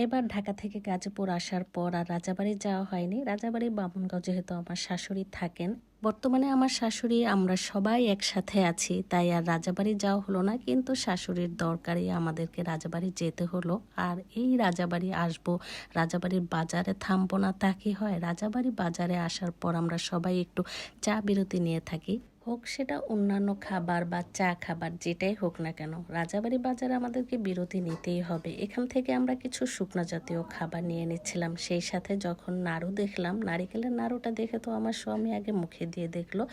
এবার ঢাকা থেকে গাজীপুর আসার পর আর রাজাবাড়ি যাওয়া হয়নি। রাজাবাড়ি বামুনগাঁও যেহেতু আমার শাশুড়ি থাকেন, বর্তমানে আমার শাশুড়ি আমরা সবাই একসাথে আছি, তাই আর রাজাবাড়ি যাওয়া হলো না। কিন্তু শাশুড়ির দরকারে আমাদেরকে রাজাবাড়ি যেতে হলো। আর এই রাজাবাড়ি আসবো, রাজাবাড়ির বাজারে থামবো না তা কি হয়? রাজাবাড়ি বাজারে আসার পর আমরা সবাই একটু চা বিরতি নিয়ে থাকি, হোক সেটা অন্যান্য খাবার বা চা খাবার যেটাই হোক না কেন, রাজাবাড়ি বাজারে আমাদেরকে বিরতি নিতেই হবে। এখান থেকে আমরা কিছু শুকনা জাতীয় খাবার নিয়ে নিচ্ছিলাম। সেই সাথে যখন নাড়ু দেখলাম, নারিকেলের নাড়ুটা দেখে তো আমার স্বামী আগে মুখে দিয়ে দেখলো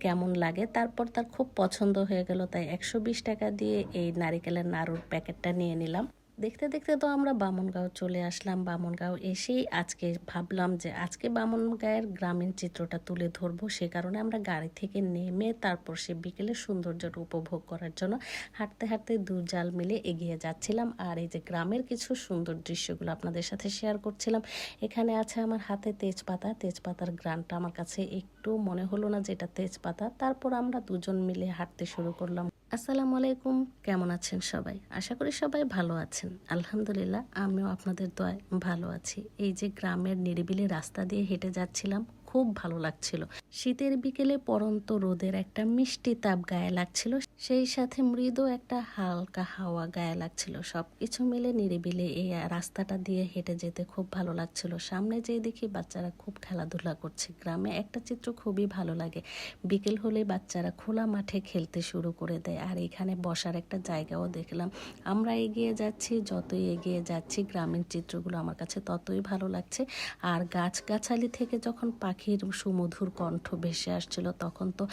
কেমন লাগে, তারপর তার খুব পছন্দ হয়ে গেল, তাই 120 টাকা দিয়ে এই নারিকেলের নাড়ুর প্যাকেটটা নিয়ে নিলাম। দেখতে দেখতে তো আমরা বামুনগাঁও চলে আসলাম। বামুনগাঁও এসেই আজকে ভাবলাম যে আজকে বামুনগাঁয়ের গ্রামীণ চিত্রটা তুলে ধরবো, সে কারণে আমরা গাড়ি থেকে নেমে তারপর সে বিকেলের সৌন্দর্যটা উপভোগ করার জন্য হাঁটতে হাঁটতে দুজাল মিলে এগিয়ে যাচ্ছিলাম। আর এই যে গ্রামের কিছু সুন্দর দৃশ্যগুলো আপনাদের সাথে শেয়ার করছিলাম। এখানে আছে আমার হাতে তেজপাতা, তেজপাতার গ্রানটা আমার কাছে একটু মনে হলো না যে এটা তেজপাতা। তারপর আমরা দুজন মিলে হাঁটতে শুরু করলাম। আসসালামু আলাইকুম, কেমন আছেন সবাই? আশা করি সবাই ভালো আছেন। আলহামদুলিল্লাহ, আমিও আপনাদের দোয়ায় ভালো আছি। এই যে গ্রামের নিরিবিলি রাস্তা দিয়ে হেঁটে যাচ্ছিলাম, খুব ভালো লাগছিল। শীতের বিকেলে পরন্ত রোদের একটা মিষ্টি তাপ গায়ে লাগছিল, সেই সাথে মৃদু একটা হালকা হাওয়া গায়ে লাগছিল। সবকিছু মিলে নিরিবিলি এই রাস্তাটা দিয়ে হেঁটে যেতে খুব ভালো লাগছিল। সামনে যেয়ে দেখি বাচ্চারা খুব খেলাধুলা করছে। গ্রামে একটা চিত্র খুবই ভালো লাগে, বিকেল হলে বাচ্চারা খোলা মাঠে খেলতে শুরু করে দেয়। আর এখানে বসার একটা জায়গাও দেখলাম। আমরা এগিয়ে যাচ্ছি, যতই এগিয়ে যাচ্ছি গ্রামীণ চিত্রগুলো আমার কাছে ততই ভালো লাগছে। আর গাছগাছালি থেকে যখন পাখির সুমধুর কণ্ঠ ভেসে আসছিল, তখন তো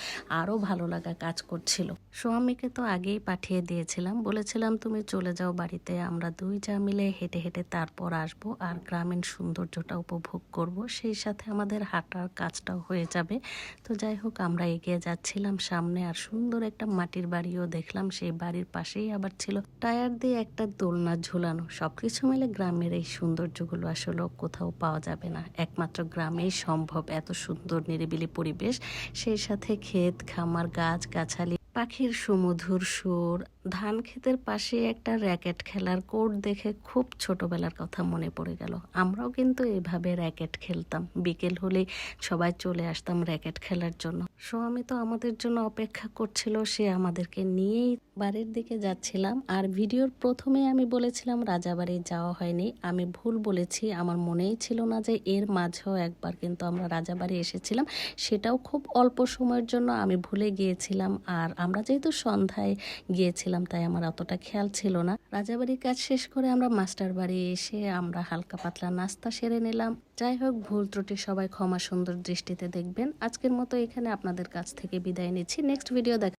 আরও ভালো লাগা কাজ করছিল। স্বামীকে তো আগেই পাঠিয়ে দিয়েছিলাম, বলেছিলাম তুমি চলে যাও বাড়িতে, আমরা দুই যা মিলে হেঁটে হেঁটে তারপর আসবো আর গ্রামীণ সৌন্দর্যটা উপভোগ করব, সেই সাথে আমাদের হাঁটার কাজটাও হয়ে যাবে। তো যাই হোক, আমরা এগিয়ে যাচ্ছিলাম সামনে, আর সুন্দর একটা মাটির বাড়িও দেখলাম। সেই বাড়ির পাশেই আবার ছিল টায়ার দিয়ে একটা দোলনা ঝুলানো। সবকিছু মিলে গ্রামের এই সৌন্দর্যগুলো আসলে কোথাও পাওয়া যাবে না, একমাত্র গ্রামেই সম্ভব এত সুন্দর নিরিবিলি পরিবেশ। সেই সাথে ক্ষেত খামার, গাছ গাছালি, পাখির সুমধুর সুর। ধান ক্ষেতের পাশে একটা র্যাকেট খেলার কোর্ট দেখে খুব ছোটবেলার কথা মনে পড়ে গেল। আমরাও কিন্তু এভাবে র্যাকেট খেলতাম, বিকেল হলেই সবাই চলে আসতাম র্যাকেট খেলার জন্য। স্বামী তো আমাদের জন্য অপেক্ষা করছিল, সে আমাদেরকে নিয়েই বাড়ির দিকে যাচ্ছিলাম। আর ভিডিওর প্রথমে আমি বলেছিলাম রাজাবাড়ি যাওয়া হয়নি, আমি ভুল বলেছি। আমার মনেই ছিল না যে এর মাঝেও একবার কিন্তু আমরা রাজাবাড়ি এসেছিলাম, সেটাও খুব অল্প সময়ের জন্য, আমি ভুলে গিয়েছিলাম। আর আমরা যেহেতু সন্ধ্যায় গিয়েছিলাম তাই আমার অতটা খেয়াল ছিল না। রাজাবাড়ির কাজ শেষ করে আমরা মাস্টার বাড়ি এসে আমরা হালকা পাতলা নাস্তা সেরে নিলাম। যাই হোক, ভুল ত্রুটি সবাই ক্ষমা সুন্দর দৃষ্টিতে দেখবেন। আজকের মতো এখানে আপনাদের কাছ থেকে বিদায় নিচ্ছি। নেক্সট ভিডিও দেখা